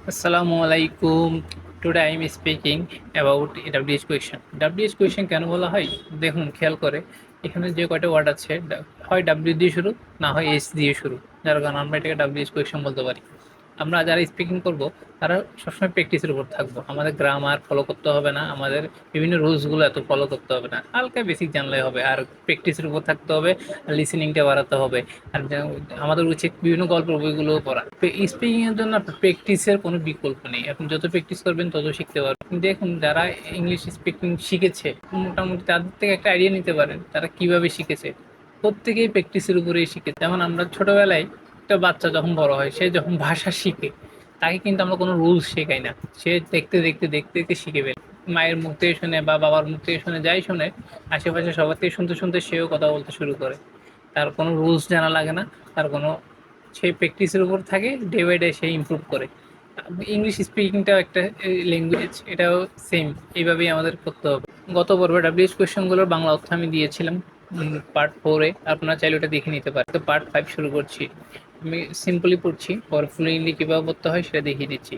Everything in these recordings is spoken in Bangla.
Assalamu alaikum. Today I am speaking about WH question. WH question কেন বলা হয়? দেখুন খেয়াল করে এখানে যে কয়টা ওয়ার্ড আছে হয় W দিয়ে শুরু না হয় S দিয়ে শুরু, যার কারণে আমরা এটাকে WH question বলতে পারি। আমরা যারা স্পিকিং করব তারা সবসময় প্র্যাকটিসের উপর থাকবো। আমাদের গ্রামার ফলো করতে হবে না, আমাদের বিভিন্ন রুলসগুলো এত ফলো করতে হবে না, হালকা বেসিক জানলে হবে। আর প্র্যাকটিসের উপর থাকতে হবে, লিসেনিংটা বাড়াতে হবে। আর আমাদের উচিত বিভিন্ন গল্পের বইগুলো পড়া। স্পিকিং এর জন্য প্র্যাকটিসের কোনো বিকল্প নেই, আপনি যত প্র্যাকটিস করবেন তত শিখতে পারবেন। দেখুন যারা ইংলিশ স্পিকিং শিখেছে মোটামুটি তাদের থেকে একটা আইডিয়া নিতে পারেন তারা কিভাবে শিখেছে। প্রত্যেকেই প্র্যাকটিসের উপরেই শিখে। যেমন আমরা ছোটবেলায় একটা বাচ্চা যখন বড় হয়, সে যখন ভাষা শিখে তাকে কিন্তু আমরা কোনো রুলস শেখাই না, সে দেখতে দেখতে দেখতে দেখতে শিখে ফেলে। মায়ের মুখ থেকে শুনে বা বাবার মুখ থেকে শুনে, যাই শুনে আশেপাশে সবার থেকে শুনতে শুনতে সেও কথা বলতে শুরু করে। তার কোনো রুলস জানা লাগে না, তার কোনো, সেই প্র্যাকটিসের উপর থাকে, ডে বাই ডে সে ইমপ্রুভ করে। ইংলিশ স্পিকিংটাও একটা ল্যাঙ্গুয়েজ, এটাও সেম, এইভাবেই আমাদের করতে হবে। গত পর্বে ডাব্লিউএইচ কোয়েশ্চেনগুলোর বাংলা অর্থ আমি দিয়েছিলাম পার্ট 4-এ, আপনারা চাইলে ওটা দেখে নিতে পারেন। তো পার্ট 5 শুরু করছি। আমি সিম্পলি পড়ছি, পর ফ্লুয়েন্টলি কীভাবে পড়তে হয় সেটা দেখিয়ে দিচ্ছি।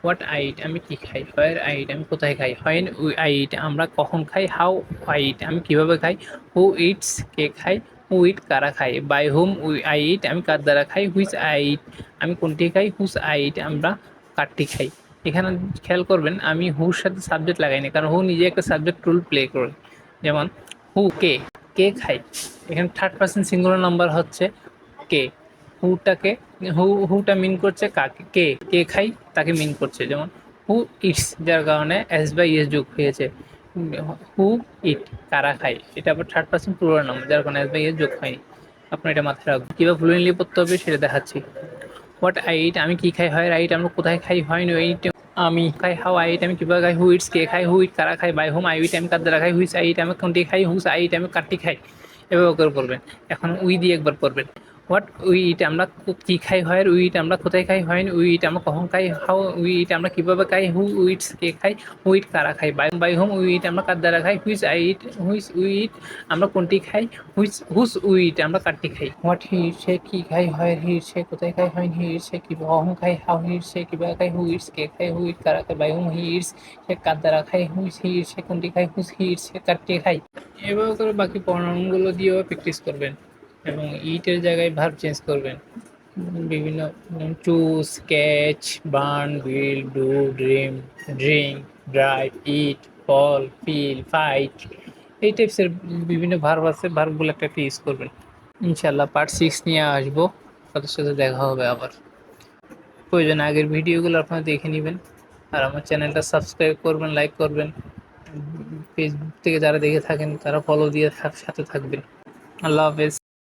হোয়াট আই ইট, আমি কী খাই। হোয়ার আই ইট, আমি কোথায় খাই। হোয়েন আই ইট, আমরা কখন খাই। হাউ আই ইট, আমি কীভাবে খাই। হু ইটস, কে খাই। হু ইট, কারা খায়। বাই হুম আই ইট, আমি কার দ্বারা খাই। হুইচ আই ইট, আমি কোনটি খাই। হুস আই ইট, আমরা কারটি খাই। এখানে খেয়াল করবেন আমি হুর সাথে সাবজেক্ট লাগাইনি, কারণ হু নিজে একটা সাবজেক্ট রোল প্লে করে। যেমন হু কে, কে খায়। এখানে থার্ড পার্সন সিঙ্গুলার নাম্বার হচ্ছে কে। হুটাকে, হুটা মিন করছে কাকে, কে কে খাই তাকে মিন করছে। যেমন হু ইটস, যার কারণে এস বাই এস যোগ হয়েছে। হু ইট, কারা খায়, এটা আবার থার্ড পার্সন প্লুরাল নাম, যার কারণে এস বাই এস যোগ হয়নি। আপনার এটা মাথায় রাখবেন। কীভাবে ফ্লুয়েন্টলি পড়তে হবে সেটা দেখাচ্ছি। হোয়াট আই ইট, আমি কী খাই। হয় রাইট, আমরা কোথায় খাই। হয় নো ইট, আমি খাই। হাউ আই ইট, আমি কীভাবে খাই। হু ইটস, কে খাই। হু ইট, কারা খাই। বাই হোম আই ইট, আমি কার দ্বারা খাই। হুইচ আই ইট, আমি কোনটি খাই। হুস আই ইট, আমি কারটি খাই। এভাবে করে পড়বেন। এখন উই দিয়ে একবার পড়বেন। হোয়াট উই ইট, আমরা কী খাই। হয় উই ইট, আমরা কোথায় খাই। হয় উই ইট, আমরা কখন খাই। হাউ উই ইট, আমরা কীভাবে খাই। হু ইটস, কে খাই। হু ইট, কারা খাই। বাই হোম উই ইট, আমরা কার দ্বারা খাই। Which I eat, which we eat, আমরা কোনটি খাই। হুস উই ইট, আমরা কারটি খাই। হোয়াট হি ইট, সে কী খাই। হয় হি ইট, সে কোথায় খাই। হয় হি ইট, সে কখন খাই। হাউ হি ইট, সে কীভাবে খাই। হু ইটস, কে খাই। হু ইট, কারা খাই। বাই হোম হি ইটস, সে কার দ্বারা খাই। হুইচ হি ইট, সে কোনটি খাই। হুস হি ইট, সে কারটি খাই। এভাবে করে বাকি প্রনাউনগুলো দিয়েও প্র্যাকটিস করবেন এবং ইটের জায়গায় ভার্ব চেঞ্জ করবেন। বিভিন্ন choose, catch, burn, build, do, dream, drink, drive, eat, fall, feel, fight, এই টাইপসের বিভিন্ন ভার্ব আছে, ভার্বগুলো একটা ইউজ করবেন। ইনশাল্লাহ পার্ট 6 নিয়ে আসবো, তাদের সাথে দেখা হবে আবার। প্রয়োজনে আগের ভিডিওগুলো আপনারা দেখে নেবেন, আর আমার চ্যানেলটা সাবস্ক্রাইব করবেন, লাইক করবেন। ফেসবুক থেকে যারা দেখে থাকেন তারা ফলো দিয়ে সাথে থাকবেন। আল্লাহ হাফেজ।